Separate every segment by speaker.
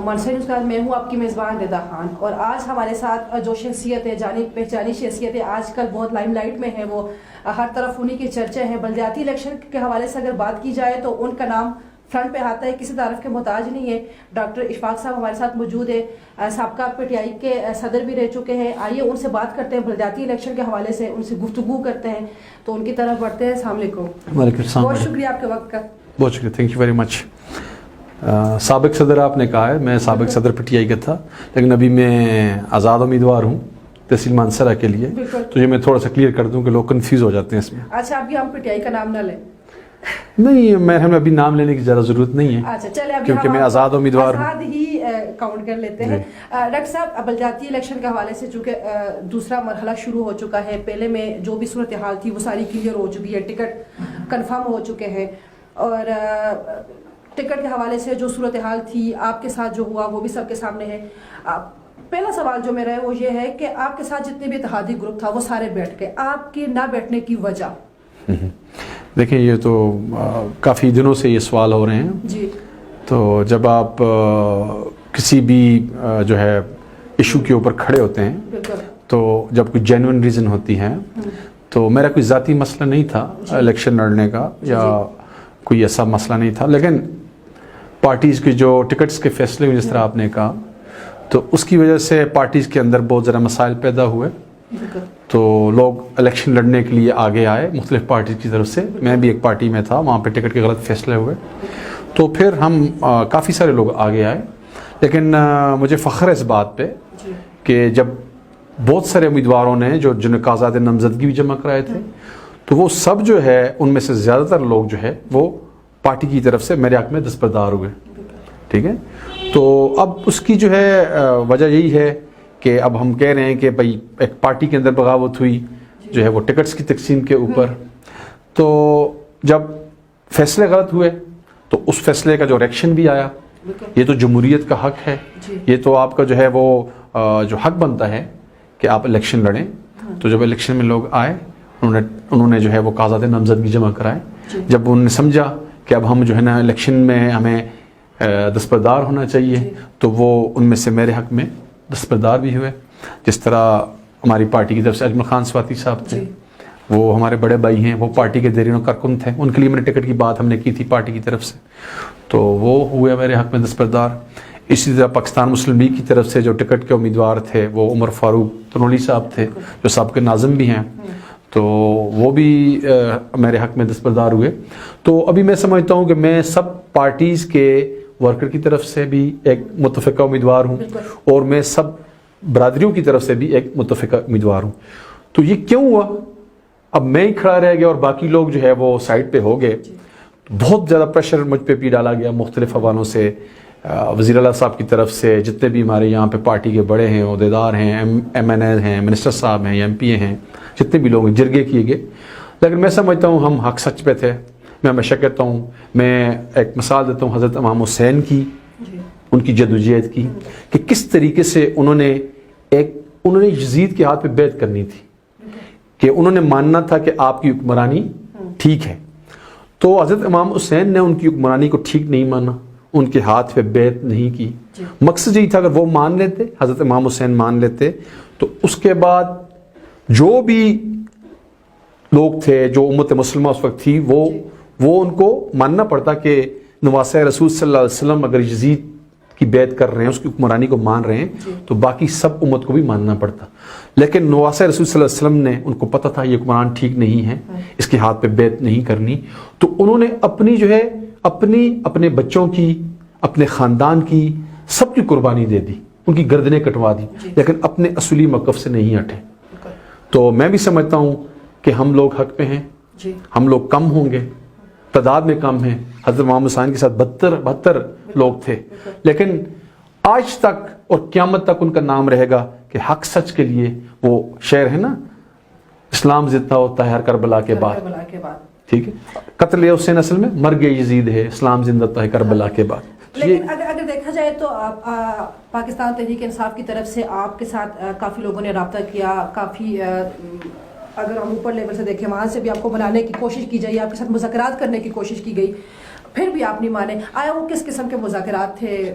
Speaker 1: مانسا news کا میں ہوں آپ کی میزبان رضا خان، اور آج ہمارے ساتھ جو شخصیت ہے، جانی پہچانی شخصیت ہے، آج کل بہت لائم لائٹ میں ہے، وہ ہر طرف انہی کے چرچے ہیں۔ بلدیاتی الیکشن کے حوالے سے اگر بات کی جائے تو ان کا نام فرنٹ پہ آتا ہے، کسی تعارف کے محتاج نہیں ہے۔ ڈاکٹر اشفاق صاحب ہمارے ساتھ موجود ہے، سابقہ پی ٹی آئی کے صدر بھی رہ چکے ہیں۔ آئیے ان سے بات کرتے ہیں، بلدیاتی الیکشن کے حوالے سے ان سے گفتگو کرتے ہیں، تو ان کی طرف بڑھتے ہیں۔ السلام علیکم۔
Speaker 2: وعلیکم السلام۔
Speaker 1: بہت شکریہ آپ کے وقت کا۔
Speaker 2: بہت شکریہ، تھینک یو ویری مچ۔ سابق صدر آپ نے کہا ہے، میں سابق صدر پی ٹی آئی کا تھا، لیکن ابھی میں آزاد امیدوار ہوں تحصیل مانسرا کے لیے، تو یہ میں تھوڑا سا کلیئر کر دوں کہ لوگ کنفیوز ہو جاتے ہیں اس میں۔
Speaker 1: اچھا، ابھی ہم پی ٹی آئی کا نام نہ لیں؟
Speaker 2: نہیں، ہمیں ابھی نام لینے کی زیادہ ضرورت نہیں ہے۔
Speaker 1: اچھا چلے، ابھی
Speaker 2: کیونکہ میں آزاد امیدوار ہوں،
Speaker 1: آزاد ہی کاؤنٹ کر لیتے ہیں۔ ڈاکٹر صاحب، بلدیاتی الیکشن کے حوالے سے چونکہ دوسرا مرحلہ شروع ہو چکا ہے، پہلے میں جو بھی صورتحال تھی وہ ساری کلیئر ہو چکی ہے، ٹکٹ کنفرم ہو چکے ہیں، اور ٹکٹ کے حوالے سے جو صورتحال تھی آپ کے ساتھ جو ہوا وہ بھی سب کے سامنے ہے۔ پہلا سوال جو میرا ہے وہ یہ ہے کہ آپ کے ساتھ جتنے بھی اتحادی گروپ تھا وہ سارے بیٹھ گئے، آپ کے نہ بیٹھنے کی وجہ؟
Speaker 2: دیکھیں، یہ تو کافی دنوں سے یہ سوال ہو رہے ہیں
Speaker 1: جی۔
Speaker 2: تو جب آپ کسی بھی جو ہے ایشو کے اوپر کھڑے ہوتے ہیں، تو جب کوئی جینوئن ریزن ہوتی ہے، تو میرا کوئی ذاتی مسئلہ نہیں تھا الیکشن لڑنے کا، یا کوئی ایسا مسئلہ نہیں تھا، لیکن پارٹیز کے جو ٹکٹس کے فیصلے ہوئے، جس طرح آپ نے کہا، تو اس کی وجہ سے پارٹیز کے اندر بہت ذرا مسائل پیدا ہوئے، تو لوگ الیکشن لڑنے کے لیے آگے آئے مختلف پارٹیز کی طرف سے۔ میں بھی ایک پارٹی میں تھا، وہاں پہ ٹکٹ کے غلط فیصلے ہوئے، تو پھر ہم کافی سارے لوگ آگے آئے، لیکن مجھے فخر ہے اس بات پہ کہ جب بہت سارے امیدواروں نے جن نے کاغذات نامزدگی بھی جمع کرائے تھے، تو وہ سب جو ہے ان میں سے زیادہ تر لوگ جو ہے وہ پارٹی کی طرف سے میرے حق میں دستبردار ہوئے، ٹھیک ہے۔ تو اب اس کی جو ہے وجہ یہی ہے کہ اب ہم کہہ رہے ہیں کہ بھائی ایک پارٹی کے اندر بغاوت ہوئی جو ہے وہ ٹکٹس کی تقسیم کے اوپر، تو جب فیصلے غلط ہوئے تو اس فیصلے کا جو ریئیکشن بھی آیا۔ یہ تو جمہوریت کا حق ہے، یہ تو آپ کا جو ہے وہ جو حق بنتا ہے کہ آپ الیکشن لڑیں۔ تو جب الیکشن میں لوگ آئے، انہوں نے جو ہے وہ کاغذات نامزدگی جمع کرائے، جب انہوں نے سمجھا کہ اب ہم جو ہے نا الیکشن میں ہمیں دستبردار ہونا چاہیے، تو وہ ان میں سے میرے حق میں دستبردار بھی ہوئے۔ جس طرح ہماری پارٹی کی طرف سے اجمل خان سواتی صاحب تھے، وہ ہمارے بڑے بھائی ہیں، وہ پارٹی کے دیرین و کارکن تھے، ان کے لیے میں نے ٹکٹ کی بات ہم نے کی تھی پارٹی کی طرف سے، تو وہ ہوئے میرے حق میں دستبردار۔ اسی طرح پاکستان مسلم لیگ کی طرف سے جو ٹکٹ کے امیدوار تھے وہ عمر فاروق تنولی صاحب تھے، جو سابق ناظم بھی ہیں، تو وہ بھی میرے حق میں دستبردار ہوئے۔ تو ابھی میں سمجھتا ہوں کہ میں سب پارٹیز کے ورکر کی طرف سے بھی ایک متفقہ امیدوار ہوں، اور میں سب برادریوں کی طرف سے بھی ایک متفقہ امیدوار ہوں۔ تو یہ کیوں ہوا؟ اب میں ہی کھڑا رہ گیا اور باقی لوگ جو ہے وہ سائڈ پہ ہو گئے، بہت زیادہ پریشر مجھ پہ بھی ڈالا گیا مختلف حوالوں سے، وزیر اعلیٰ صاحب کی طرف سے، جتنے بھی ہمارے یہاں پہ پارٹی کے بڑے ہیں، عہدیدار ہیں، ایم این اے ہیں، منسٹر صاحب ہیں، ایم پی اے ہیں، جتنے بھی لوگ ہیں، جرگے کیے گئے۔ لیکن میں سمجھتا ہوں ہم حق سچ پہ تھے۔ میں ہمیشہ کہتا ہوں، میں ایک مثال دیتا ہوں حضرت امام حسین کی، ان کی جدوجہد کی، کہ کس طریقے سے انہوں نے یزید کے ہاتھ پہ بیعت کرنی تھی، کہ انہوں نے ماننا تھا کہ آپ کی حکمرانی ٹھیک ہے، تو حضرت امام حسین نے ان کی حکمرانی کو ٹھیک نہیں مانا، ان کے ہاتھ پہ بیعت نہیں کی۔ مقصد یہی تھا، اگر وہ مان لیتے، حضرت امام حسین مان لیتے، تو اس کے بعد جو بھی لوگ تھے، جو امت مسلمہ اس وقت تھی، وہ ان کو ماننا پڑتا کہ نواسۂ رسول صلی اللہ علیہ وسلم اگر یزید کی بیعت کر رہے ہیں، اس کی حکمرانی کو مان رہے ہیں، تو باقی سب امت کو بھی ماننا پڑتا۔ لیکن نواسۂ رسول صلی اللہ علیہ وسلم نے، ان کو پتہ تھا یہ حکمران ٹھیک نہیں ہے، اس کے ہاتھ پہ بیعت نہیں کرنی، تو انہوں نے اپنی جو ہے اپنے بچوں کی، اپنے خاندان کی، سب کی قربانی دے دی، ان کی گردنیں کٹوا دی، لیکن اپنے اصولی موقف سے نہیں ہٹے۔ تو میں بھی سمجھتا ہوں کہ ہم لوگ حق پہ ہیں، ہم لوگ کم ہوں گے، تعداد میں کم ہیں، حضرت محمد حسین کے ساتھ 72 لوگ تھے، لیکن آج تک اور قیامت تک ان کا نام رہے گا کہ حق سچ کے لیے، وہ شعر ہے نا، اسلام زندہ ہوتا ہے ہر کربلا کے بعد، ٹھیک ہے، قتل حسین اصل میں مرگ یزید ہے، اسلام زندہ ہوتا ہے کربلا کے بعد۔
Speaker 1: لیکن اگر دیکھا جائے تو پاکستان تحریک انصاف کی طرف سے آپ کے ساتھ کافی لوگوں نے رابطہ کیا، کافی اگر ہم اوپر لیول سے دیکھیں وہاں سے بھی آپ کو بنانے کی کوشش کی جائے، آپ کے ساتھ مذاکرات کرنے کی کوشش کی گئی، پھر بھی آپ نہیں مانے۔ آیا وہ کس قسم کے مذاکرات تھے؟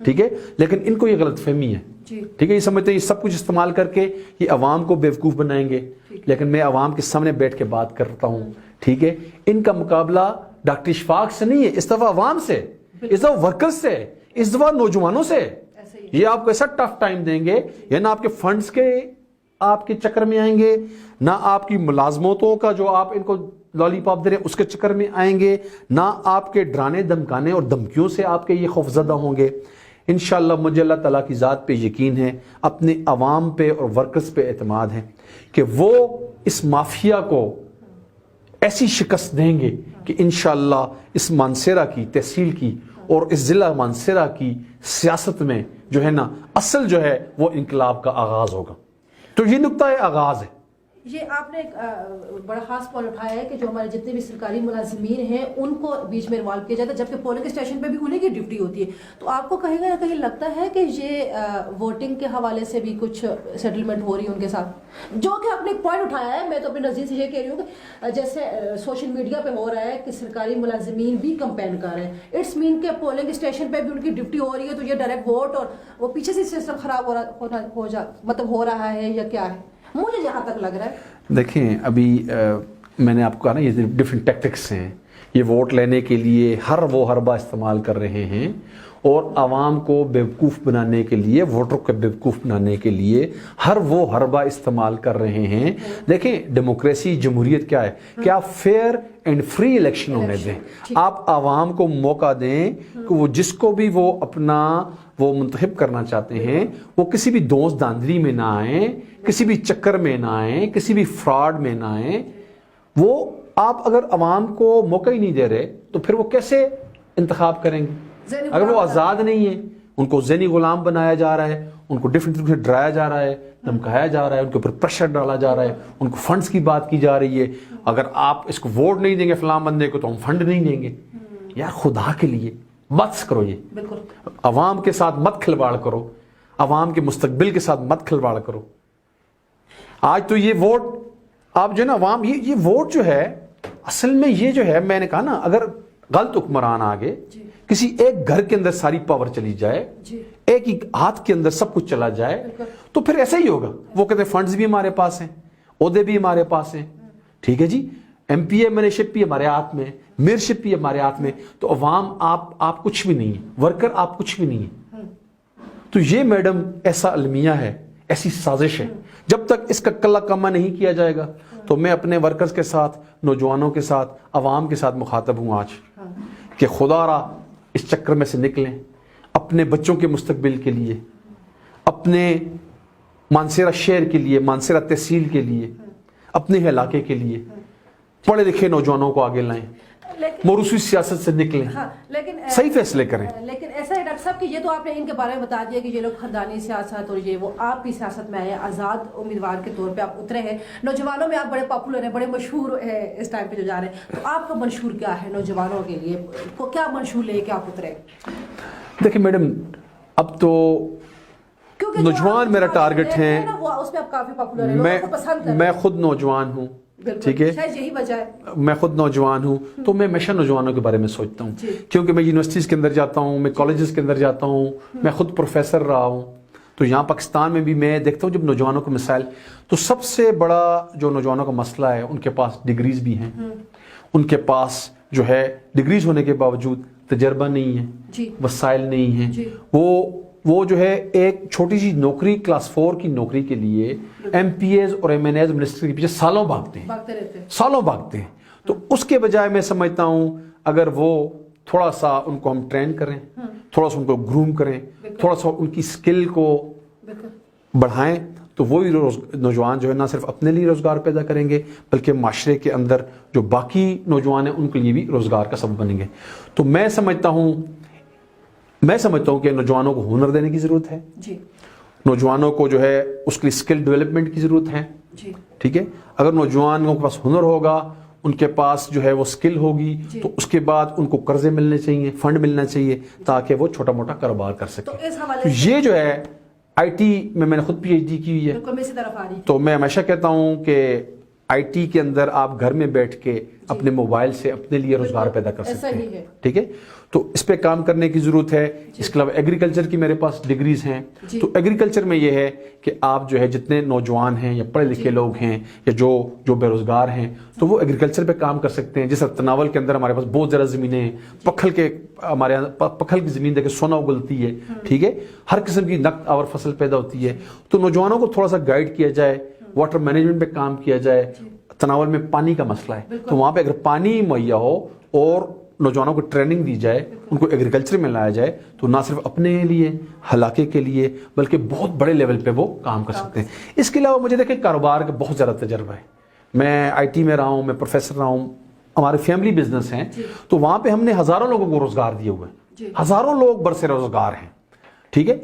Speaker 2: ٹھیک ہے، لیکن ان کو یہ غلط فہمی ہے،
Speaker 1: جی
Speaker 2: ٹھیک ہے، یہ سمجھتے ہیں یہ سب کچھ استعمال کر کے یہ عوام کو بیوقوف بنائیں گے، لیکن میں عوام کے سامنے بیٹھ کے بات کرتا ہوں، ٹھیک ہے، ان کا مقابلہ ڈاکٹر اشفاق سے نہیں ہے، اس دفعہ عوام سے، اس دفعہ ورکرز سے، اس دفعہ نوجوانوں سے، یہ آپ کو ایسا ٹف ٹائم دیں گے، یا نہ آپ کے فنڈز کے آپ کے چکر میں آئیں گے، نہ آپ کی ملازمتوں کا جو آپ ان کو لالی پاپ دے رہے ہیں اس کے چکر میں آئیں گے، نہ آپ کے ڈرانے دھمکانے اور دھمکیوں سے آپ کے یہ خوفزدہ ہوں گے۔ انشاءاللہ مجھے اللہ تعالیٰ کی ذات پہ یقین ہے، اپنے عوام پہ اور ورکرز پہ اعتماد ہے کہ وہ اس مافیا کو ایسی شکست دیں گے کہ انشاءاللہ اس مانسیرہ کی تحصیل کی اور اس ضلع مانسیرہ کی سیاست میں جو ہے نا اصل جو ہے وہ انقلاب کا آغاز ہوگا۔ تو یہ نقطہ آغاز ہے۔
Speaker 1: یہ آپ نے ایک بڑا خاص پوائنٹ اٹھایا ہے کہ جو ہمارے جتنے بھی سرکاری ملازمین ہیں ان کو بیچ میں انوالو کیا جاتا ہے، جبکہ پولنگ اسٹیشن پہ بھی انہیں کی ڈیوٹی ہوتی ہے۔ تو آپ کو کہیں گا نہ کہیں لگتا ہے کہ یہ ووٹنگ کے حوالے سے بھی کچھ سیٹلمنٹ ہو رہی ہے ان کے ساتھ، جو کہ آپ نے ایک پوائنٹ اٹھایا ہے، میں تو اپنے نظیر سے یہ کہہ رہی ہوں کہ جیسے سوشل میڈیا پہ ہو رہا ہے کہ سرکاری ملازمین بھی کمپین کر رہے ہیں، اٹس مین کہ پولنگ اسٹیشن پہ بھی ان کی ڈیوٹی ہو رہی ہے، تو یہ ڈائریکٹ ووٹ اور وہ پیچھے سے سسٹم خراب ہو رہا ہے یا کیا ہے؟ مجھے جہاں تک لگ رہا ہے،
Speaker 2: دیکھیں ابھی میں نے آپ کو کہا نا یہ ڈفرینٹ ٹیکٹکس ہیں، یہ ووٹ لینے کے لیے ہر وہ حربہ استعمال کر رہے ہیں اور عوام کو بیوقوف بنانے کے لیے، ووٹر کو بیوقوف بنانے کے لیے ہر وہ حربہ استعمال کر رہے ہیں۔ دیکھیں ڈیموکریسی جمہوریت کیا ہے کہ آپ فیئر اینڈ فری الیکشن ہونے دیں، آپ عوام کو موقع دیں کہ وہ جس کو بھی وہ اپنا وہ منتخب کرنا چاہتے ہیں وہ کسی بھی دوست داندلی میں نہ آئیں، کسی بھی چکر میں نہ آئیں، کسی بھی فراڈ میں نہ آئیں۔ وہ آپ اگر عوام کو موقع ہی نہیں دے رہے تو پھر وہ کیسے انتخاب کریں گے؟ اگر وہ آزاد نہیں ہیں، ان کو ذہنی غلام بنایا جا رہا ہے، ان کو ڈفرینٹ طریقے سے ڈرایا جا رہا ہے، دھمکایا جا رہا ہے، ان کے اوپر پریشر ڈالا جا رہا ہے، ان کو فنڈز کی بات کی جا رہی ہے، اگر آپ اس کو ووٹ نہیں دیں گے فلاں بندے کو تو ہم فنڈ نہیں دیں گے۔ یار خدا کے لیے بس کرو، یہ
Speaker 1: بالکل
Speaker 2: عوام کے ساتھ مت کھلواڑ کرو، عوام کے مستقبل کے ساتھ مت کھلواڑ کرو۔ آج تو یہ ووٹ آپ جو ہے نا عوام یہ ووٹ جو ہے اصل میں یہ جو ہے میں نے کہا نا اگر غلط حکمران آگے کسی ایک گھر کے اندر ساری پاور چلی جائے، ایک ہی ہاتھ کے اندر سب کچھ چلا جائے تو پھر ایسا ہی ہوگا۔ وہ کہتے ہیں فنڈز بھی ہمارے پاس ہیں، عہدے بھی ہمارے پاس ہیں، ٹھیک ہے جی، ایم پی اے مینشپ بھی ہمارے ہاتھ میں، میئرشپ بھی ہمارے ہاتھ میں، تو عوام آپ کچھ بھی نہیں ہے، ورکر آپ کچھ بھی نہیں ہے۔ تو یہ میڈم ایسا المیہ ہے، ایسی سازش ہے، جب تک اس کا کلا کما نہیں کیا جائے گا تو میں اپنے ورکرز کے ساتھ، نوجوانوں کے ساتھ، عوام کے ساتھ مخاطب ہوں آج کہ خدا را اس چکر میں سے نکلیں، اپنے بچوں کے مستقبل کے لیے، اپنے مانسیرہ شہر کے لیے، مانسیرہ تحصیل کے لیے، اپنے علاقے کے لیے پڑھے لکھے نوجوانوں کو آگے لائیں، موروثی سیاست سے نکلیں، صحیح فیصلے کریں۔
Speaker 1: لیکن ایسا ہے ڈاکٹر صاحب کہ یہ تو آپ نے ان کے بارے میں بتا دیا کہ یہ لوگ خاندانی سیاست اور یہ وہ، آپ بھی سیاست میں آئے ہیں، آزاد امیدوار کے طور پہ آپ اترے ہیں، نوجوانوں میں آپ بڑے پاپولر ہیں، بڑے مشہور ہیں اس ٹائم پہ جو جا رہے ہیں، تو آپ کا منشور کیا ہے نوجوانوں کے لیے؟ کیا منشور لے کے آپ اترے؟
Speaker 2: دیکھیں میڈم اب تو نوجوان میرا ٹارگٹ ہے، میں خود نوجوان ہوں، ٹھیک ہے،
Speaker 1: یہی وجہ ہے
Speaker 2: میں خود نوجوان ہوں، تو میں ہمیشہ نوجوانوں کے بارے میں سوچتا ہوں، کیونکہ میں یونیورسٹیز کے اندر جاتا ہوں، میں کالجز کے اندر جاتا ہوں، میں خود پروفیسر رہا ہوں، تو یہاں پاکستان میں بھی میں دیکھتا ہوں جب نوجوانوں کے مسائل، تو سب سے بڑا جو نوجوانوں کا مسئلہ ہے ان کے پاس ڈگریز بھی ہیں، ان کے پاس جو ہے ڈگریز ہونے کے باوجود تجربہ نہیں ہے، وسائل نہیں ہیں، وہ جو ہے ایک چھوٹی سی نوکری کلاس 4 کی نوکری کے لیے ایم پی ایز اور ایم این ایز منسٹری کے پیچھے سالوں بھاگتے ہیں، تو اس کے بجائے میں سمجھتا ہوں اگر وہ تھوڑا سا ان کو ہم ٹرین کریں، تھوڑا سا ان کو گروم کریں، تھوڑا سا ان کی سکل کو بڑھائیں، تو وہی نوجوان جو ہے نہ صرف اپنے لیے روزگار پیدا کریں گے بلکہ معاشرے کے اندر جو باقی نوجوان ہیں ان کے لیے بھی روزگار کا سبب بنیں گے۔ تو میں سمجھتا ہوں کہ نوجوانوں کو ہنر دینے کی ضرورت ہے، نوجوانوں کو جو ہے اس کے لیے اسکل ڈیولپمنٹ کی ضرورت ہے، ٹھیک ہے، اگر نوجوانوں کے پاس ہنر ہوگا، ان کے پاس جو ہے وہ اسکل ہوگی، تو اس کے بعد ان کو قرضے ملنے چاہیے، فنڈ ملنا چاہیے تاکہ وہ چھوٹا موٹا کاروبار کر سکے۔ یہ جو ہے آئی ٹی میں نے خود پی ایچ ڈی کی ہوئی ہے، تو میں ہمیشہ کہتا ہوں کہ IT کے اندر آپ گھر میں بیٹھ کے اپنے موبائل سے اپنے لیے روزگار پیدا کر سکتے ہیں. ٹھیک ہے, تو اس پہ کام کرنے کی ضرورت ہے. اس کے علاوہ ایگریکلچر کی میرے پاس ڈگریز ہیں. تو ایگریکلچر میں یہ ہے کہ آپ جو ہے جتنے نوجوان ہیں یا پڑھے لکھے لوگ ہیں یا جو بے روزگار ہیں تو وہ ایگریکلچر پہ کام کر سکتے ہیں. جیسے تناول کے اندر ہمارے پاس بہت زیادہ زمینیں ہیں. ہمارے یہاں پکھل کی زمین دیکھے سونا اگلتی ہے. ٹھیک ہے, ہر قسم کی نقد آور فصل پیدا ہوتی ہے. تو نوجوانوں کو تھوڑا سا گائیڈ کیا جائے, واٹر مینجمنٹ پہ کام کیا جائے. تناول میں پانی کا مسئلہ ہے تو وہاں پہ اگر پانی مہیا ہو اور نوجوانوں کو ٹریننگ دی جائے, ان کو ایگریکلچر میں لایا جائے تو نہ صرف اپنے لیے علاقے کے لیے بلکہ بہت بڑے لیول پہ وہ کام کر سکتے ہیں. اس کے علاوہ مجھے دیکھیں کاروبار کا بہت زیادہ تجربہ ہے. میں IT میں رہا ہوں, میں پروفیسر رہا ہوں, ہمارے فیملی بزنس ہیں. تو وہاں پہ ہم نے ہزاروں لوگوں کو روزگار دیے ہوئے ہیں. ہزاروں لوگ برسر روزگار ہیں. ٹھیک ہے,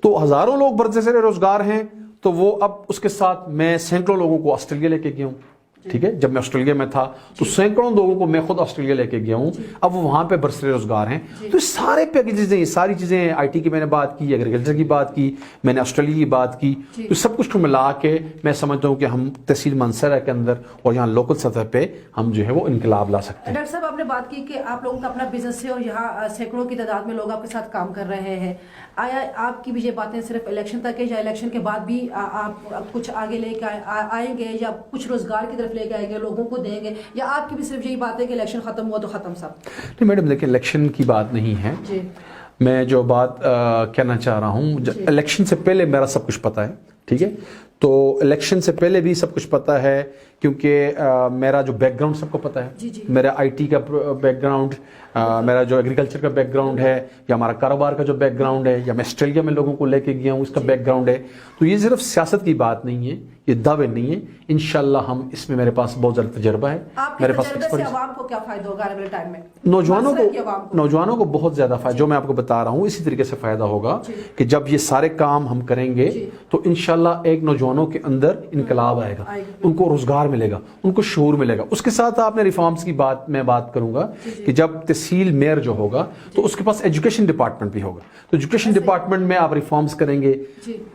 Speaker 2: تو ہزاروں لوگ برسر روزگار ہیں. تو وہ اب اس کے ساتھ میں سینکڑوں لوگوں کو آسٹریلیا لے کے گیا ہوں. ٹھیک ہے, جب میں آسٹریلیا میں تھا تو سینکڑوں لوگوں کو میں خود آسٹریلیا لے کے گیا ہوں. اب وہ وہاں پہ برسر روزگار ہیں. تو سارے پیکیجز ہیں, یہ ساری چیزیں IT کی میں نے بات کی, ایگریکلچر کی بات کی, میں نے آسٹریلیا کی بات کی. تو سب کچھ کو ملا کے میں سمجھتا ہوں کہ ہم تحصیل منصرہ کے اندر اور یہاں لوکل سطح پہ ہم جو ہے وہ انقلاب لا سکتے ہیں.
Speaker 1: ڈاکٹر صاحب, آپ نے بات کی کہ آپ لوگوں کا اپنا بزنس ہے اور یہاں سینکڑوں کی تعداد میں لوگ آپ کے ساتھ کام کر رہے ہیں. آیا آپ کی بھی یہ باتیں صرف الیکشن تک ہے یا الیکشن کے بعد بھی آپ کچھ آگے لے کے آئیں گے یا کچھ روزگار کی طرف لے کے آئیں گے, لوگوں کو دیں گے, یا آپ کی بھی صرف یہی بات ہے کہ الیکشن ختم ہوا تو ختم سب؟
Speaker 2: نہیں میڈم, دیکھیں الیکشن کی بات نہیں ہے. میں جو بات کہنا چاہ رہا ہوں, الیکشن سے پہلے میرا سب کچھ پتہ ہے. ٹھیک ہے, تو الیکشن سے پہلے بھی سب کچھ پتہ ہے کیونکہ میرا جو بیک گراؤنڈ سب کو پتہ ہے. میرا IT کا بیک گراؤنڈ, میرا جو ایگریکلچر کا بیک گراؤنڈ ہے, یا ہمارا کاروبار کا جو بیک گراؤنڈ ہے, یا میں آسٹریلیا میں لوگوں کو لے کے گیا ہوں اس کا بیک گراؤنڈ ہے. تو یہ صرف سیاست کی بات نہیں ہے, یہ دعوے نہیں ہے. انشاءاللہ ہم اس میں میرے پاس بہت زیادہ تجربہ ہے. میرے پاس
Speaker 1: عوام کو کیا فائدہ ہوگا آنے والے ٹائم میں؟
Speaker 2: نوجوانوں کو بہت زیادہ فائدہ, جو میں آپ کو بتا رہا ہوں اسی طریقے سے فائدہ ہوگا کہ جب یہ سارے کام ہم کریں گے تو انشاءاللہ ایک نوجوانوں کے اندر انقلاب آئے گا, ان کو روزگار ملے گا, ان کو شعور ملے گا. اس کے ساتھ آپ نے ریفارمز کی بات کروں گا کہ جب تحصیل میئر جو ہوگا تو اس کے پاس ایجوکیشن ڈپارٹمنٹ بھی ہوگا. تو ایجوکیشن ڈپارٹمنٹ میں آپ ریفارمز کریں گے,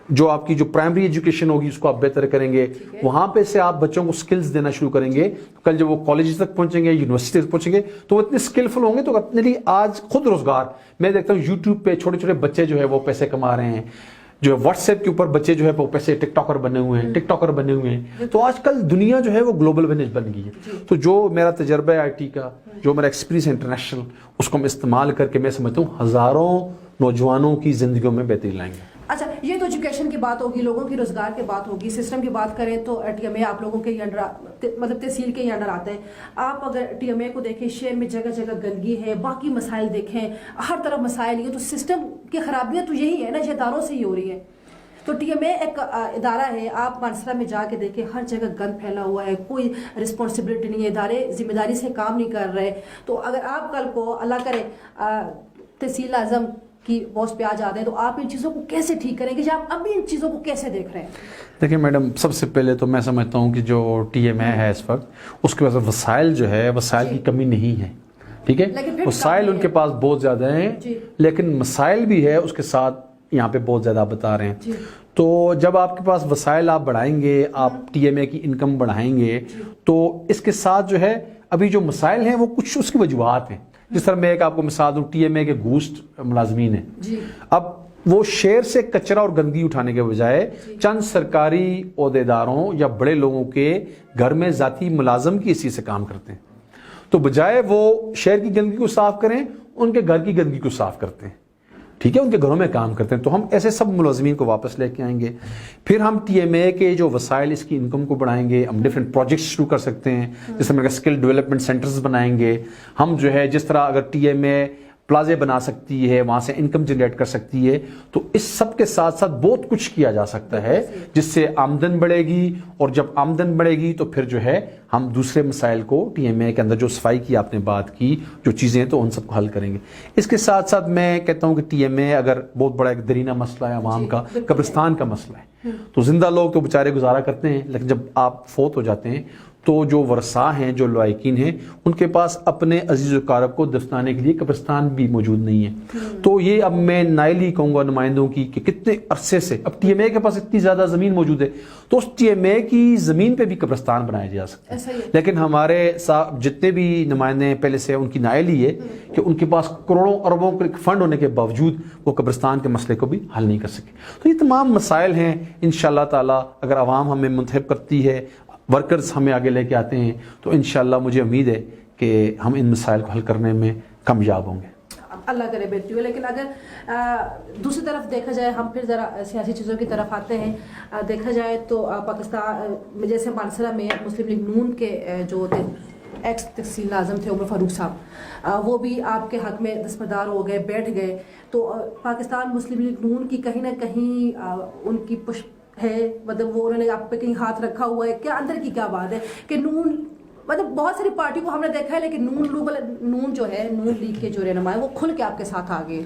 Speaker 2: جو آپ کی جو پرائمری ایجوکیشن ہوگی اس کو آپ بہتر کریں گے. وہاں پہ سے آپ بچوں کو سکلز دینا شروع کریں گے. کل جب وہ کالج تک پہنچیں گے, یونیورسٹی تک پہنچیں گے تو وہ اتنے سکلفل ہوں گے تو اپنے لیے آج خود روزگار. میں دیکھتا ہوں یوٹیوب پہ چھوٹے چھوٹے بچے جو ہے وہ پیسے کما رہے ہیں, جو واٹس ایپ کے اوپر بچے جو ہے وہ پیسے ٹک ٹاکر بنے ہوئے ہیں. تو آج کل دنیا جو ہے وہ گلوبل ولیج بن گئی ہے. تو جو میرا تجربہ ہے IT کا, جو میرا ایکسپیرینس ہے انٹرنیشنل, اس کو ہم استعمال کر کے میں سمجھتا ہوں ہزاروں نوجوانوں کی زندگیوں میں بہتری لائیں گے.
Speaker 1: اچھا, یہ تو ایجوکیشن کی بات ہوگی, لوگوں کی روزگار کی بات ہوگی. سسٹم کی بات کریں تو TMA آپ لوگوں کے انڈر, مطلب تحصیل کے انڈر آتے ہیں. آپ اگر TMA کو دیکھیں, شہر میں جگہ جگہ گندگی ہے, باقی مسائل دیکھیں, ہر طرف مسائل ہیں. تو سسٹم کی خرابیاں تو یہی ہے نا, یہ اداروں سے ہی ہو رہی ہے. تو TMA ایک ادارہ ہے, آپ منصرہ میں جا کے دیکھیں ہر جگہ گند پھیلا ہوا ہے, کوئی رسپانسبلٹی نہیں ہے, ادارے ذمہ داری سے کام نہیں کر رہے. تو اگر آپ کل کو اللہ کرے تحصیل اعظم کی پوسٹ پہ آ جاتے ہیں تو آپ ان چیزوں کو کیسے ٹھیک کریں گے, آپ ابھی ان چیزوں کو کیسے دیکھ رہے ہیں؟
Speaker 2: دیکھیں میڈم, سب سے پہلے تو میں سمجھتا ہوں کہ جو TMA ہے اس وقت, اس کے پاس وسائل جو ہے, وسائل کی کمی نہیں ہے. ٹھیک ہے, وسائل ان کے پاس بہت زیادہ ہیں, لیکن مسائل بھی ہے اس کے ساتھ یہاں پہ بہت زیادہ بتا رہے ہیں. تو جب آپ کے پاس وسائل آپ بڑھائیں گے, آپ TMA کی انکم بڑھائیں گے, تو اس کے ساتھ جو ہے ابھی جو مسائل ہیں وہ کچھ اس کی وجوہات ہیں. جس طرح میں ایک آپ کو مثال دوں, TMA کے گوشت ملازمین ہیں. اب وہ شہر سے کچرا اور گندگی اٹھانے کے بجائے چند سرکاری عہدیداروں یا بڑے لوگوں کے گھر میں ذاتی ملازم کی حیثیت سے کام کرتے ہیں. تو بجائے وہ شہر کی گندگی کو صاف کریں, ان کے گھر کی گندگی کو صاف کرتے ہیں. ٹھیک ہے, ان کے گھروں میں کام کرتے ہیں. تو ہم ایسے سب ملازمین کو واپس لے کے آئیں گے. پھر ہم TMA کے جو وسائل, اس کی انکم کو بڑھائیں گے. ہم ڈفرینٹ پروجیکٹس شروع کر سکتے ہیں, جیسے میں اسکل ڈیولپمنٹ سینٹرز بنائیں گے. ہم جو ہے جس طرح اگر TMA پلازے بنا سکتی ہے, وہاں سے انکم جنریٹ کر سکتی ہے, تو اس سب کے ساتھ ساتھ بہت کچھ کیا جا سکتا ہے جس سے آمدن بڑھے گی. اور جب آمدن بڑھے گی تو پھر جو ہے ہم دوسرے مسائل کو TMA کے اندر, جو صفائی کی آپ نے بات کی, جو چیزیں ہیں تو ان سب کو حل کریں گے. اس کے ساتھ ساتھ میں کہتا ہوں کہ TMA اگر بہت بڑا ایک درینہ مسئلہ ہے عوام کا, قبرستان کا مسئلہ ہے, تو زندہ لوگ تو بیچارے گزارا کرتے ہیں, لیکن جب آپ فوت ہو جاتے ہیں تو جو ورثاء ہیں جو لائقین ہیں ان کے پاس اپنے عزیز و اقارب کو دفنانے کے لیے قبرستان بھی موجود نہیں ہے. تو یہ اب میں نائلی کہوں گا نمائندوں کی کہ کتنے عرصے سے اب ٹی ایم اے کے پاس اتنی زیادہ زمین موجود ہے تو اس ٹی ایم اے کی زمین پہ بھی قبرستان بنائے جا سکتے ہیں. لیکن ہمارے جتنے بھی نمائندے ہیں پہلے سے ان کی نائلی ہے کہ ان کے پاس کروڑوں اربوں فنڈ ہونے کے باوجود وہ قبرستان کے مسئلے کو بھی حل نہیں کر سکے. تو یہ تمام مسائل ہیں انشاءاللہ تعالی اگر عوام ہمیں منتخب کرتی ہے, ورکرز ہمیں آگے لے کے آتے ہیں تو انشاءاللہ مجھے امید ہے کہ ہم ان مسائل کو حل کرنے میں کامیاب ہوں گے.
Speaker 1: اللہ کرے بیٹی ہو. لیکن اگر دوسری طرف دیکھا جائے, ہم پھر ذرا سیاسی چیزوں کی طرف آتے ہیں, دیکھا جائے تو پاکستان میں جیسے مانسرہ میں مسلم لیگ نون کے جو ایکس تحصیل ناظم تھے عمر فاروق صاحب, وہ بھی آپ کے حق میں دستبردار ہو گئے, بیٹھ گئے. تو پاکستان مسلم لیگ نون کی کہیں نہ کہیں ان کی پشت ہے, مطلب وہ انہوں نے آپ پہ کہیں ہاتھ رکھا ہوا ہے کیا, اندر کی کیا بات ہے کہ نون مطلب بہت ساری پارٹی کو ہم نے دیکھا ہے لیکن نون جو ہے نون لیگ کے جو رہنما ہے وہ کھل کے آپ کے ساتھ آگے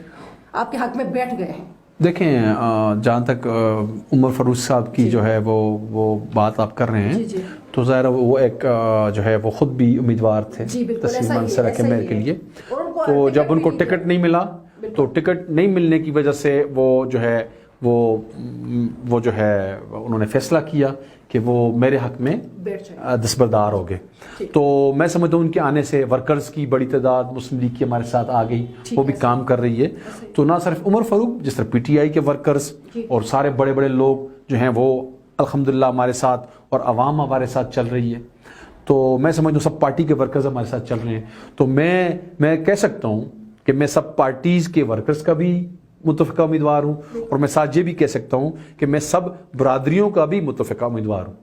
Speaker 1: آپ کے حق میں بیٹھ گئے ہیں.
Speaker 2: دیکھیں جہاں تک عمر فاروق صاحب کی جو ہے وہ بات آپ کر رہے ہیں تو ظاہر وہ ایک جو ہے وہ خود بھی امیدوار تھے تحصیل مانسرہ کے میئر کے لیے. تو جب ان کو ٹکٹ نہیں ملا تو ٹکٹ نہیں ملنے کی وجہ سے وہ جو ہے وہ جو ہے انہوں نے فیصلہ کیا کہ وہ میرے حق میں دستبردار ہو گئے. تو میں سمجھتا ہوں ان کے آنے سے ورکرز کی بڑی تعداد مسلم لیگ کی ہمارے ساتھ آ گئی, وہ بھی کام کر رہی ہے. تو نہ صرف عمر فاروق, جس طرح پی ٹی آئی کے ورکرز اور سارے بڑے بڑے لوگ جو ہیں وہ الحمدللہ ہمارے ساتھ, اور عوام ہمارے ساتھ چل رہی ہے. تو میں سمجھتا ہوں سب پارٹی کے ورکرز ہمارے ساتھ چل رہے ہیں. تو میں کہہ سکتا ہوں کہ میں سب پارٹیز کے ورکرز کا بھی متفقہ امیدوار ہوں, اور میں ساتھ یہ بھی کہہ سکتا ہوں کہ میں سب برادریوں کا بھی متفقہ امیدوار ہوں.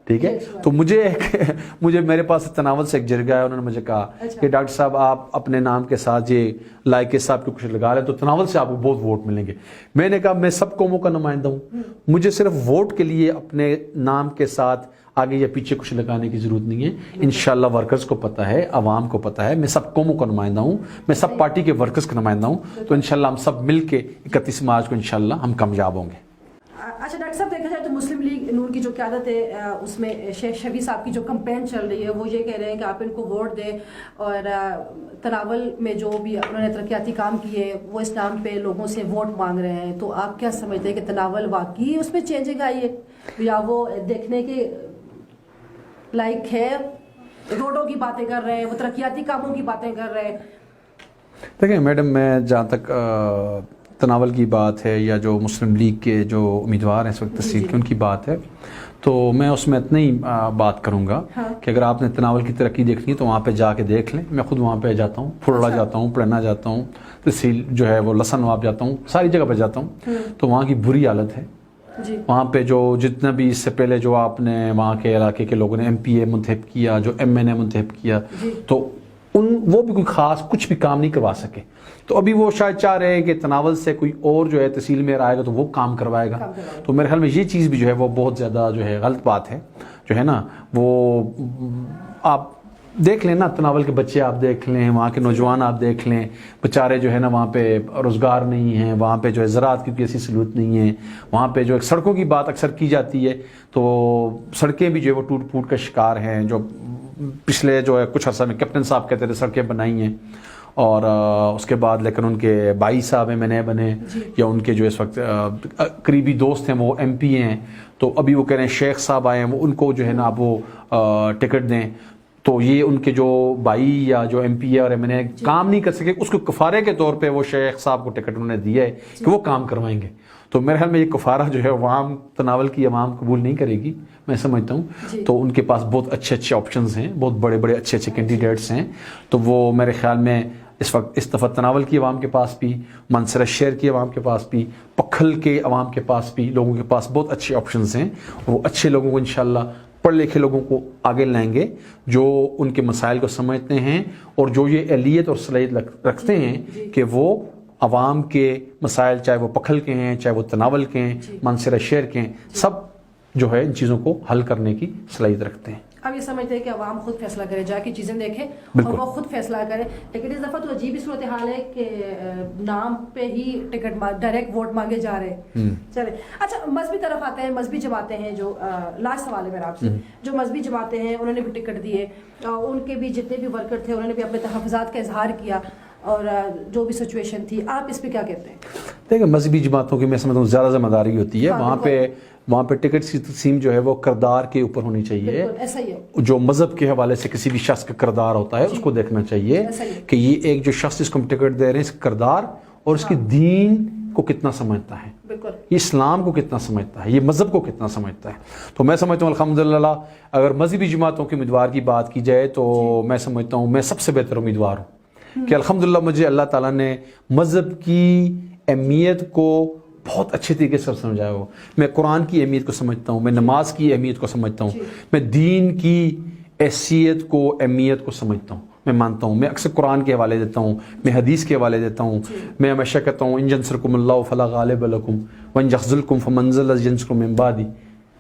Speaker 2: ٹھیک ہے. تو مجھے میرے پاس تناول سے ایک جرگہ ہے, انہوں نے مجھے کہا کہ ڈاکٹر صاحب آپ اپنے نام کے ساتھ یہ لائق صاحب کے کچھ لگا لیں تو تناول سے آپ کو بہت ووٹ ملیں گے. میں نے کہا میں سب قوموں کا نمائندہ ہوں, مجھے صرف ووٹ کے لیے اپنے نام کے ساتھ آگے یا پیچھے کچھ لگانے کی ضرورت نہیں ہے. انشاءاللہ ورکرز کو پتہ ہے, عوام کو پتہ ہے, میں سب قوموں کا نمائندہ ہوں, میں سب پارٹی کے ورکرز کا نمائندہ ہوں. تو انشاءاللہ ہم سب مل کے 31 مارچ کو انشاءاللہ ہم کامیاب ہوں گے.
Speaker 1: اچھا ڈاکٹر صاحب, دیکھا جائے تو مسلم لیگ نون کی جو قیادت ہے اس میں شیخ شفیع صاحب کی جو کمپین چل رہی ہے وہ یہ کہہ رہے ہیں کہ آپ ان کو ووٹ دیں, اور تناول میں جو بھی انہوں نے ترقیاتی کام کیے وہ اس نام پہ لوگوں سے ووٹ مانگ رہے ہیں. تو آپ کیا سمجھتے ہیں کہ تناول واقعی اس میں چینجنگ آئی ہے یا وہ دیکھنے کے لائک ہے, روڈوں کی باتیں کر رہے ہیں, وہ ترقیاتی کاموں کی باتیں کر رہے ہیں؟
Speaker 2: دیکھیں میڈم, میں جہاں تک تناول کی بات ہے یا جو مسلم لیگ کے جو امیدوار ہیں اس وقت تحصیل کی ان کی بات ہے تو میں اس میں اتنا ہی بات کروں گا کہ اگر آپ نے تناول کی ترقی دیکھنی ہے تو وہاں پہ جا کے دیکھ لیں. میں خود وہاں پہ جاتا ہوں, پھڑڑا جاتا ہوں, پڑھنا جاتا ہوں, تحصیل جو ہے وہ لسن وہاں جاتا ہوں, ساری جگہ پہ جاتا ہوں. تو وہاں کی بری حالت ہے. وہاں پہ جو جتنا بھی اس سے پہلے جو آپ نے وہاں کے علاقے کے لوگوں نے ایم پی اے منتخب کیا, جو ایم این اے منتخب کیا, تو وہ بھی کوئی خاص کچھ بھی کام نہیں کروا سکے. تو ابھی وہ شاید چاہ رہے ہیں کہ تناول سے کوئی اور جو ہے تحصیل میں آئے گا تو وہ کام کروائے گا. تو میرے خیال میں یہ چیز بھی جو ہے وہ بہت زیادہ جو ہے غلط بات ہے. جو ہے نا وہ آپ دیکھ لیں نا, تناول کے بچے آپ دیکھ لیں, وہاں کے نوجوان آپ دیکھ لیں, بیچارے جو ہے نا وہاں پہ روزگار نہیں ہیں, وہاں پہ جو ہے زراعت کی ایسی سہولت نہیں ہے, وہاں پہ جو ایک سڑکوں کی بات اکثر کی جاتی ہے تو سڑکیں بھی جو ہے وہ ٹوٹ پھوٹ کا شکار ہیں. جو پچھلے جو ہے کچھ عرصہ میں کیپٹن صاحب کہتے تھے سڑکیں بنائی ہیں, اور اس کے بعد لیکن ان کے بھائی صاحب میں نئے بنے یا ان کے جو اس وقت قریبی دوست ہیں وہ ایم پی ہیں, تو ابھی وہ کہہ رہے ہیں شیخ صاحب آئے ہیں وہ ان کو جو ہے نا آپ وہ ٹکٹ دیں. تو یہ ان کے جو بھائی یا جو ایم پی ہے اور ایم این اے کام نہیں کر سکے, اس کو کفارے کے طور پہ وہ شیخ صاحب کو ٹکٹ انہوں نے دیا ہے کہ وہ کام کروائیں گے. تو میرے خیال میں یہ کفارہ جو ہے عوام تناول کی عوام قبول نہیں کرے گی, میں سمجھتا ہوں. تو ان کے پاس بہت اچھے آپشنز ہیں, بہت بڑے بڑے اچھے کینڈیڈیٹس ہیں. تو وہ میرے خیال میں اس وقت اس دفعہ تناول کی عوام کے پاس بھی, مانسرہ شہر کی عوام کے پاس بھی, پکھل کے عوام کے پاس بھی, لوگوں کے پاس بہت اچھے آپشنز ہیں. وہ اچھے لوگوں کو انشاءاللہ پڑھ لکھے لوگوں کو آگے لائیں گے جو ان کے مسائل کو سمجھتے ہیں اور جو یہ اہلیت اور صلاحیت رکھتے ہیں کہ وہ عوام کے مسائل, چاہے وہ پکھل کے ہیں, چاہے وہ تناول کے ہیں, مانسرہ شہر کے ہیں, سب جو ہے ان چیزوں کو حل کرنے کی صلاحیت رکھتے ہیں.
Speaker 1: ہم یہ سمجھتے ہیں کہ عوام خود فیصلہ کرے، جا کے چیزیں دیکھے اور وہ خود فیصلہ کرے، لیکن اس دفعہ تو عجیب ہی صورتحال ہے کہ نام پہ ہی ٹکٹ ڈائریکٹ ووٹ مانگے جا رہے ہیں. چلے اچھا مذہبی طرف آتے ہیں. مذہبی جماعتیں ہیں جو لاسٹ سوال ہے میرا آپ سے، جو مذہبی جماعتیں ہیں انہوں نے بھی ٹکٹ دیے، ان کے بھی جتنے بھی ورکر تھے انہوں نے بھی اپنے تحفظات کا اظہار کیا اور جو بھی سچویشن تھی، آپ اس پہ کیا کہتے ہیں؟
Speaker 2: دیکھیں مذہبی جماعتوں کی میں سمجھتا ہوں زیادہ ذمہ داری ہوتی ہے، وہاں پہ ٹکٹ کی تقسیم جو ہے وہ کردار کے اوپر ہونی چاہیے.
Speaker 1: ایسا ہی ہے،
Speaker 2: جو مذہب کے حوالے سے کسی بھی شخص کا کردار ہوتا ہے اس کو دیکھنا چاہیے کہ یہ ایک جو شخص اس کو ہم ٹکٹ دے رہے ہیں اس کا کردار اور اس کی دین کو کتنا سمجھتا ہے، یہ اسلام کو کتنا سمجھتا ہے، یہ مذہب کو کتنا سمجھتا ہے. تو میں سمجھتا ہوں الحمدللہ اگر مذہبی جماعتوں کے امیدوار کی بات کی جائے تو میں سمجھتا ہوں میں سب سے بہتر امیدوار ہوں کہ الحمدللہ مجھے اللہ تعالیٰ نے مذہب کی اہمیت کو بہت اچھے طریقے سے سمجھایا ہو. میں قرآن کی اہمیت کو سمجھتا ہوں، میں نماز کی اہمیت کو سمجھتا ہوں، میں دین کی حیثیت کو اہمیت کو سمجھتا ہوں، میں مانتا ہوں. میں اکثر قرآن کے حوالے دیتا ہوں، میں حدیث کے حوالے دیتا ہوں. میں ہمیشہ کہتا ہوں ان ینصرکم اللہ فلا غالب لکم وان یخذلکم فمن ذا الذی ینصرکم من بعدی.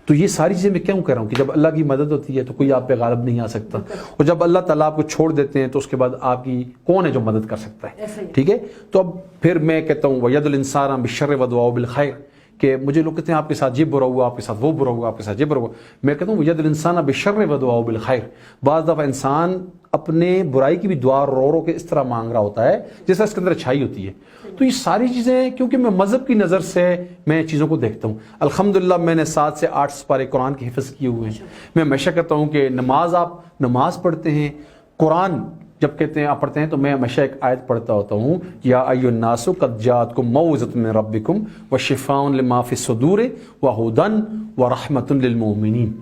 Speaker 2: تو یہ ساری چیزیں میں کیوں کہہ رہا ہوں کہ جب اللہ کی مدد ہوتی ہے تو کوئی آپ پہ غالب نہیں آ سکتا، اور جب اللہ تعالیٰ آپ کو چھوڑ دیتے ہیں تو اس کے بعد آپ کی کون ہے جو مدد کر سکتا ہے. ٹھیک ہے، تو اب پھر میں کہتا ہوں وَيَدُ الْإِنسَانَ بِالشَّرِّ وَدُعَاءُ بِالْخَيْرِ کہ مجھے لوگ کہتے ہیں آپ کے ساتھ یہ برا ہوا، آپ کے ساتھ وہ برا ہوا، آپ کے ساتھ یہ برا ہوا. میں کہتا ہوں وَيَدُ الْإِنسَانَ بِالشَّرِّ وَدُعَاءُ بِالْخَيْرِ. بعض دفعہ انسان اپنے برائی کی بھی دعا رو رو کے اس طرح مانگ رہا ہوتا ہے جیسا اس کے اندر اچھائی ہوتی ہے. تو یہ ساری چیزیں کیونکہ میں مذہب کی نظر سے میں چیزوں کو دیکھتا ہوں. الحمدللہ میں نے 7 سے 8 سپارے قرآن کے حفظ کیے ہوئے ہیں. میں ہمیشہ کہتا ہوں کہ آپ نماز پڑھتے ہیں، قرآن جب کہتے ہیں آپ پڑھتے ہیں تو میں ہمیشہ ایک آیت پڑھتا ہوتا ہوں یا ایھا الناس قد جاءتکم موعظۃ من ربکم وشفاء لما فی الصدور وہدی ورحمۃ للمؤمنین.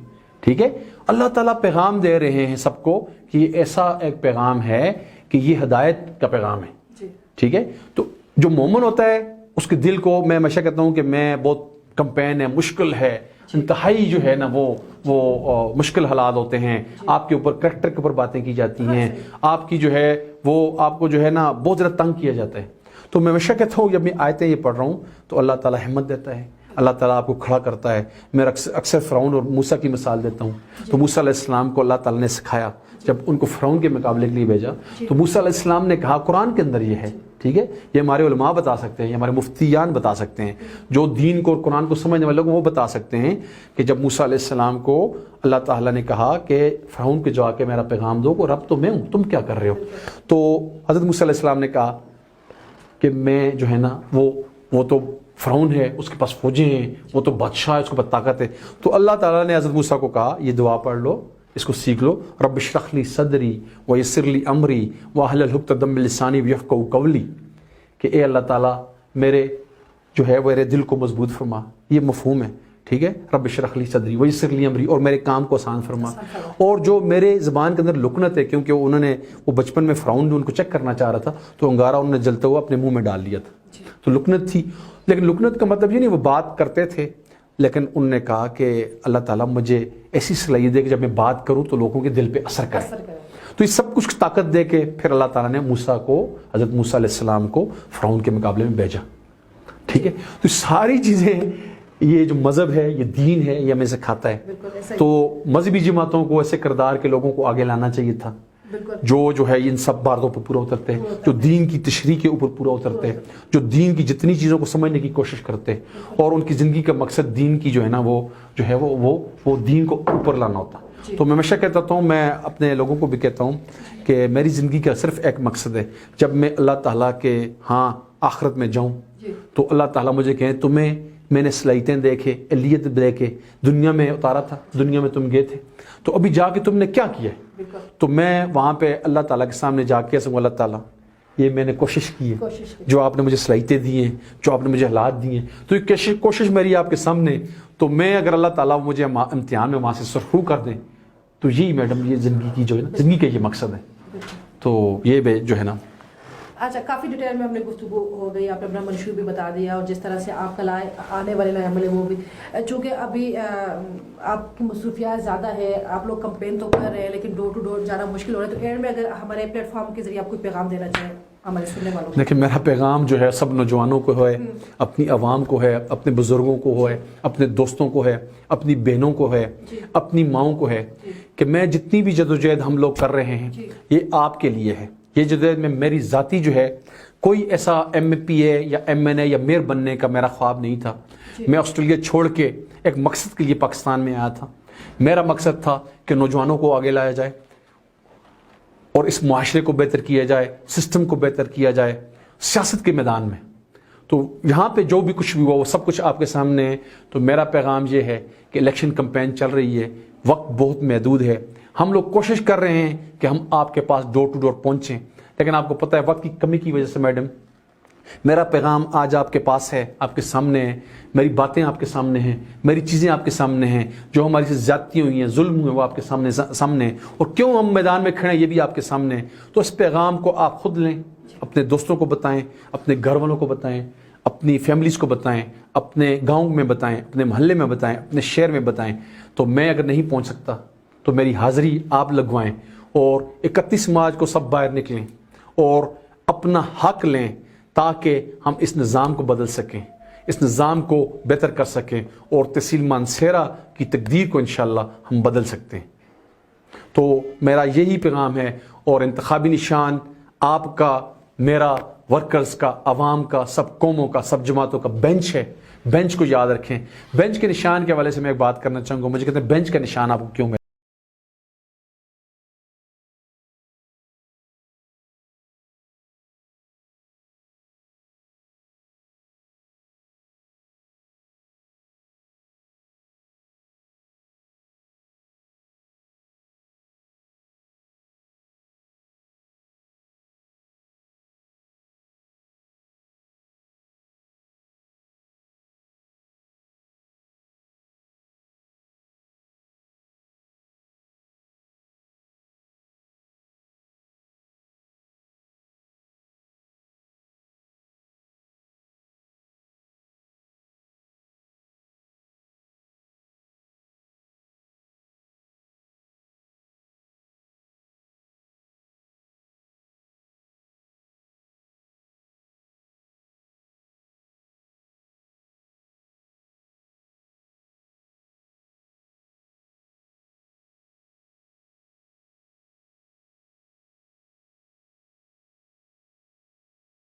Speaker 2: ٹھیک ہے، اللہ تعالیٰ پیغام دے رہے ہیں سب کو کہ یہ ایسا ایک پیغام ہے کہ یہ ہدایت کا پیغام ہے. ٹھیک ہے، تو جو مومن ہوتا ہے اس کے دل کو میں ہمیشہ کہتا ہوں کہ میں بہت کمپین ہے، مشکل ہے، انتہائی جو ہے نا وہ مشکل حالات ہوتے ہیں، آپ کے اوپر کریکٹر کے اوپر باتیں کی جاتی ہیں، آپ کی جو ہے وہ آپ کو جو ہے نا بہت زیادہ تنگ کیا جاتا ہے. تو میں ہمیشہ کہتا ہوں جب میں آیتیں یہ پڑھ رہا ہوں تو اللہ تعالیٰ ہمت دیتا ہے، اللہ تعالیٰ آپ کو کھڑا کرتا ہے. میں اکثر فرعون اور موسیٰ کی مثال دیتا ہوں. تو موسیٰ علیہ السلام کو اللہ تعالیٰ نے سکھایا، جب ان کو فرعون کے مقابلے کے لیے بھیجا تو موسیٰ علیہ السلام نے کہا قرآن کے اندر یہ ہے. ٹھیک ہے، یہ ہمارے علماء بتا سکتے ہیں، یہ ہمارے مفتیان بتا سکتے ہیں، جو دین کو اور قرآن کو سمجھنے والے لوگ وہ بتا سکتے ہیں کہ جب موسیٰ علیہ السلام کو اللہ تعالیٰ نے کہا کہ فرعون کے جا کے میرا پیغام دو، رب تو میں ہوں، تم کیا کر رہے ہو. تو حضرت موسیٰ علیہ السلام نے کہا کہ میں جو ہے نا وہ تو فرعون ہے، اس کے پاس فوجیں ہیں، وہ تو بادشاہ ہے، اس کے پاس طاقت ہے. تو اللہ تعالیٰ نے حضرت موسیٰ کو کہا یہ دعا پڑھ لو، اس کو سیکھ لو، رب اشرح لی صدری ویسر لی امری واحلل عقدۃ من لسانی یفقہوا قولی، کہ اے اللہ تعالیٰ میرے جو ہے میرے دل کو مضبوط فرما. یہ مفہوم ہے. ٹھیک ہے، رب اشرح لی صدری ویسر لی امری، اور میرے کام کو آسان فرما. اور جو میرے زبان کے اندر لکنت ہے، کیونکہ انہوں نے وہ بچپن میں فرعون ان کو چیک کرنا چاہ رہا تھا تو انگارہ انہوں نے جلتا ہوا اپنے منہ میں ڈال لیا تھا، تو لکنت تھی. لیکن لکنت کا مطلب یہ نہیں وہ بات کرتے تھے، لیکن انہوں نے کہا کہ اللہ تعالیٰ مجھے ایسی صلاحیت دے کہ جب میں بات کروں تو لوگوں کے دل پہ اثر کرے. تو یہ سب کچھ طاقت دے کے پھر اللہ تعالیٰ نے موسیٰ کو، حضرت موسیٰ علیہ السلام کو فرعون کے مقابلے میں بھیجا. ٹھیک ہے، تو ساری چیزیں یہ جو مذہب ہے، یہ دین ہے، یہ ہمیں سکھاتا ہے. تو مذہبی جماعتوں کو ایسے کردار کے لوگوں کو آگے لانا چاہیے تھا جو ہے ان سب باتوں پر پورا اترتے ہیں، جو دین کی تشریح کے اوپر پورا اترتے ہیں، جو دین کی جتنی چیزوں کو سمجھنے کی کوشش کرتے ہیں، اور ان کی زندگی کا مقصد دین کی جو ہے نا وہ دین کو اوپر لانا ہوتا. تو میں ہمیشہ کہتا ہوں، میں اپنے لوگوں کو بھی کہتا ہوں کہ میری زندگی کا صرف ایک مقصد ہے، جب میں اللہ تعالیٰ کے ہاں آخرت میں جاؤں تو اللہ تعالیٰ مجھے کہیں تمہیں میں نے صلاحیتیں دیکھے، اہلیت دے کے دنیا میں اتارا تھا، دنیا میں تم گئے تھے، تو ابھی جا کے تم نے کیا کیا ہے. تو میں وہاں پہ اللہ تعالیٰ کے سامنے جا کے ایسا اللہ تعالیٰ یہ میں نے کوشش کی ہے، جو آپ نے مجھے صلاحیتیں دی ہیں، جو آپ نے مجھے حالات دیے ہیں، تو یہ کوشش میری آپ کے سامنے. تو میں اگر اللہ تعالیٰ مجھے امتحان میں وہاں سے سرخرو کر دیں تو یہی میڈم یہ زندگی کی جو ہے نا زندگی کا یہ مقصد ہے. تو یہ جو ہے نا
Speaker 1: اچھا کافی ڈیٹیل میں ہم نے گفتگو ہو گئی، آپ نے اپنا منشور بھی بتا دیا اور جس طرح سے آپ کا آنے والے لائے عمل ہے وہ بھی، چونکہ ابھی آپ کی مصروفیات زیادہ ہے، آپ لوگ کمپین تو کر رہے ہیں لیکن ڈور ٹو ڈور جانا مشکل ہو رہا ہے. تو اینڈ میں اگر ہمارے پلیٹ فارم کے ذریعے آپ کوئی پیغام دینا چاہیں ہمارے سننے والوں کو؟
Speaker 2: دیکھیں میرا پیغام جو ہے سب نوجوانوں کو ہے، اپنی عوام کو ہے، اپنے بزرگوں کو ہے، اپنے دوستوں کو ہے، اپنی بہنوں کو ہے، اپنی ماؤں کو ہے کہ میں جتنی بھی جدوجہد ہم لوگ کر رہے ہیں یہ آپ کے لیے ہے. یہ جدوجہد میں میری ذاتی جو ہے کوئی ایسا ایم پی اے یا ایم این اے یا میئر بننے کا میرا خواب نہیں تھا. میں آسٹریلیا چھوڑ کے ایک مقصد کے لیے پاکستان میں آیا تھا. میرا مقصد تھا کہ نوجوانوں کو آگے لایا جائے اور اس معاشرے کو بہتر کیا جائے، سسٹم کو بہتر کیا جائے سیاست کے میدان میں. تو یہاں پہ جو بھی کچھ بھی ہوا وہ سب کچھ آپ کے سامنے ہے. تو میرا پیغام یہ ہے کہ الیکشن کمپین چل رہی ہے، وقت بہت محدود ہے. ہم لوگ کوشش کر رہے ہیں کہ ہم آپ کے پاس ڈور ٹو ڈور پہنچیں، لیکن آپ کو پتہ ہے وقت کی کمی کی وجہ سے میڈم میرا پیغام آج آپ کے پاس ہے، آپ کے سامنے ہے، میری باتیں آپ کے سامنے ہیں، میری چیزیں آپ کے سامنے ہیں، جو ہماری سے زیادتی ہوئی ہیں، ظلم ہوئے وہ آپ کے سامنے ہیں، اور کیوں ہم میدان میں کھڑے ہیں یہ بھی آپ کے سامنے ہے. تو اس پیغام کو آپ خود لیں، اپنے دوستوں کو بتائیں، اپنے گھر والوں کو بتائیں، اپنی فیملیز کو بتائیں، اپنے گاؤں میں بتائیں، اپنے محلے میں بتائیں، اپنے شہر میں بتائیں. تو میں اگر نہیں پہنچ سکتا تو میری حاضری آپ لگوائیں اور 31 مارچ کو سب باہر نکلیں اور اپنا حق لیں تاکہ ہم اس نظام کو بدل سکیں، اس نظام کو بہتر کر سکیں اور تحصیل مانسہرہ کی تقدیر کو انشاءاللہ ہم بدل سکتے ہیں. تو میرا یہی پیغام ہے. اور انتخابی نشان آپ کا، میرا، ورکرز کا، عوام کا، سب قوموں کا، سب جماعتوں کا بینچ ہے. بینچ کو یاد رکھیں. بینچ کے نشان کے حوالے سے میں ایک بات کرنا چاہوں گا. مجھے کہتے ہیں بینچ کا نشان آپ کو کیوں